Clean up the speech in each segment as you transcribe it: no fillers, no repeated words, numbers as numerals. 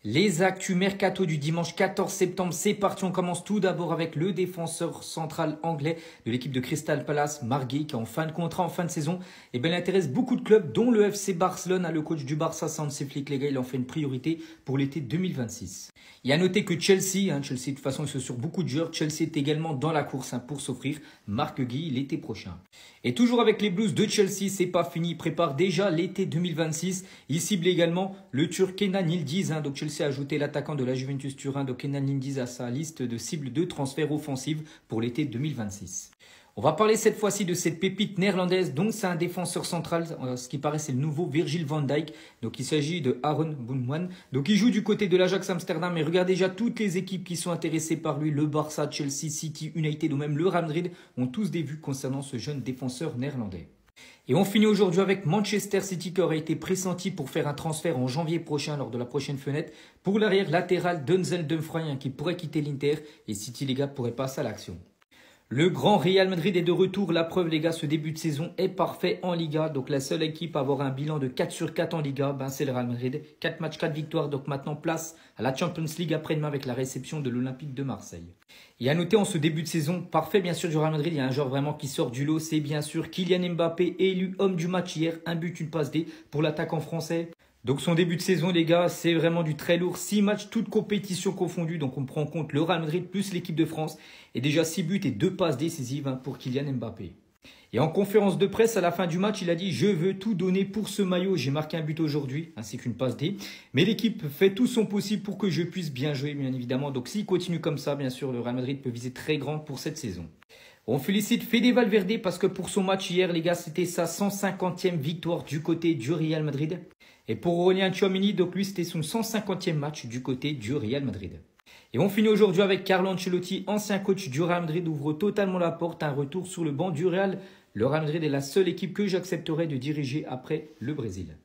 Les actus mercato du dimanche 14 septembre, c'est parti. On commence tout d'abord avec le défenseur central anglais de l'équipe de Crystal Palace, Marc Guéhi, qui est en fin de contrat, en fin de saison. Et bien, il intéresse beaucoup de clubs, dont le FC Barcelone. Le coach du Barça, Hansi Flick, les gars, il en fait une priorité pour l'été 2026. Il y a à noter que Chelsea, de toute façon, ils sont sur beaucoup de joueurs. Chelsea est également dans la course pour s'offrir Marc Guéhi l'été prochain. Et toujours avec les Blues de Chelsea, c'est pas fini. Ils préparent déjà l'été 2026. Ils ciblent également le Turc Kenan Yildiz. Donc Chelsea a ajouté l'attaquant de la Juventus Turin, donc Kenan Yildiz, à sa liste de cibles de transferts offensifs pour l'été 2026. On va parler cette fois-ci de cette pépite néerlandaise, donc c'est un défenseur central, ce qui paraît c'est le nouveau Virgil van Dijk. Donc il s'agit de Aaron Boumwan. Donc il joue du côté de l'Ajax Amsterdam, mais regardez déjà toutes les équipes qui sont intéressées par lui, le Barça, Chelsea, City, United ou même le Real Madrid ont tous des vues concernant ce jeune défenseur néerlandais. Et on finit aujourd'hui avec Manchester City qui aurait été pressenti pour faire un transfert en janvier prochain lors de la prochaine fenêtre pour l'arrière latéral Denzel Dumfries qui pourrait quitter l'Inter et City les gars pourrait passer à l'action. Le grand Real Madrid est de retour. La preuve, les gars, ce début de saison est parfait en Liga. Donc, la seule équipe à avoir un bilan de 4 sur 4 en Liga, c'est le Real Madrid. 4 matchs, 4 victoires. Donc, maintenant, place à la Champions League après-demain avec la réception de l'Olympique de Marseille. Et à noter en ce début de saison, parfait bien sûr du Real Madrid, il y a un joueur vraiment qui sort du lot. C'est bien sûr Kylian Mbappé, élu homme du match hier. Un but, une passe D pour l'attaquant français. Donc son début de saison, les gars, c'est vraiment du très lourd. 6 matchs, toutes compétitions confondues. Donc on prend en compte le Real Madrid plus l'équipe de France. Et déjà 6 buts et 2 passes décisives pour Kylian Mbappé. Et en conférence de presse, à la fin du match, il a dit « Je veux tout donner pour ce maillot. J'ai marqué un but aujourd'hui, ainsi qu'une passe D. Mais l'équipe fait tout son possible pour que je puisse bien jouer, bien évidemment. Donc s'il continue comme ça, bien sûr, le Real Madrid peut viser très grand pour cette saison. » On félicite Fede Valverde parce que pour son match hier, les gars, c'était sa 150e victoire du côté du Real Madrid. Et pour Aurélien Tchouaméni, donc lui, c'était son 150e match du côté du Real Madrid. Et on finit aujourd'hui avec Carlo Ancelotti, ancien coach du Real Madrid, ouvre totalement la porte à un retour sur le banc du Real. Le Real Madrid est la seule équipe que j'accepterai de diriger après le Brésil.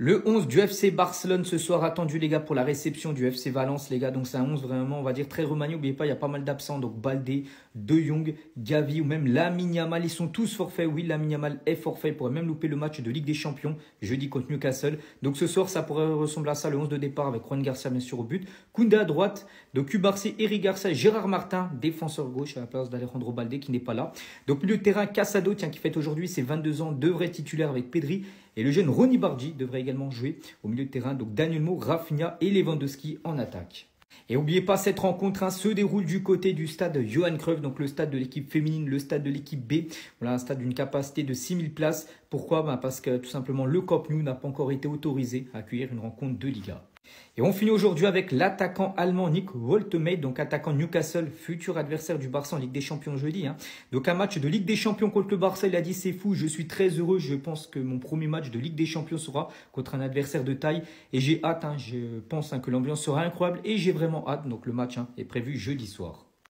Le 11 du FC Barcelone ce soir attendu les gars pour la réception du FC Valence les gars. Donc c'est un 11 vraiment on va dire très remanié. N'oubliez pas il y a pas mal d'absents. Donc Baldé, De Jong, Gavi ou même Lamine Yamal. Ils sont tous forfaits. Oui Lamine Yamal est forfait. Il pourrait même louper le match de Ligue des Champions jeudi contre Newcastle. Donc ce soir ça pourrait ressembler à ça. Le 11 de départ avec Juan Garcia bien sûr au but. Koundé à droite. Donc Cubarsí, Eric Garcia, Gérard Martin, défenseur gauche à la place d'Alejandro Baldé qui n'est pas là. Donc milieu de terrain Casado qui fête aujourd'hui ses 22 ans. Devrait titulaire avec Pedri. Et le jeune Ronny Bardi devrait également jouer au milieu de terrain. Donc Daniel Mo, Rafinha et Lewandowski en attaque. Et n'oubliez pas, cette rencontre se déroule du côté du stade Johan Cruyff, donc le stade de l'équipe féminine, le stade de l'équipe B. Voilà, un stade d'une capacité de 6000 places. Pourquoi Parce que tout simplement le Camp Nou n'a pas encore été autorisé à accueillir une rencontre de Liga. Et on finit aujourd'hui avec l'attaquant allemand Nick Woltemade, donc attaquant Newcastle, futur adversaire du Barça en Ligue des Champions jeudi. Donc un match de Ligue des Champions contre le Barça, il a dit c'est fou, je suis très heureux, je pense que mon premier match de Ligue des Champions sera contre un adversaire de taille et j'ai hâte, je pense que l'ambiance sera incroyable et j'ai vraiment hâte, donc le match est prévu jeudi soir.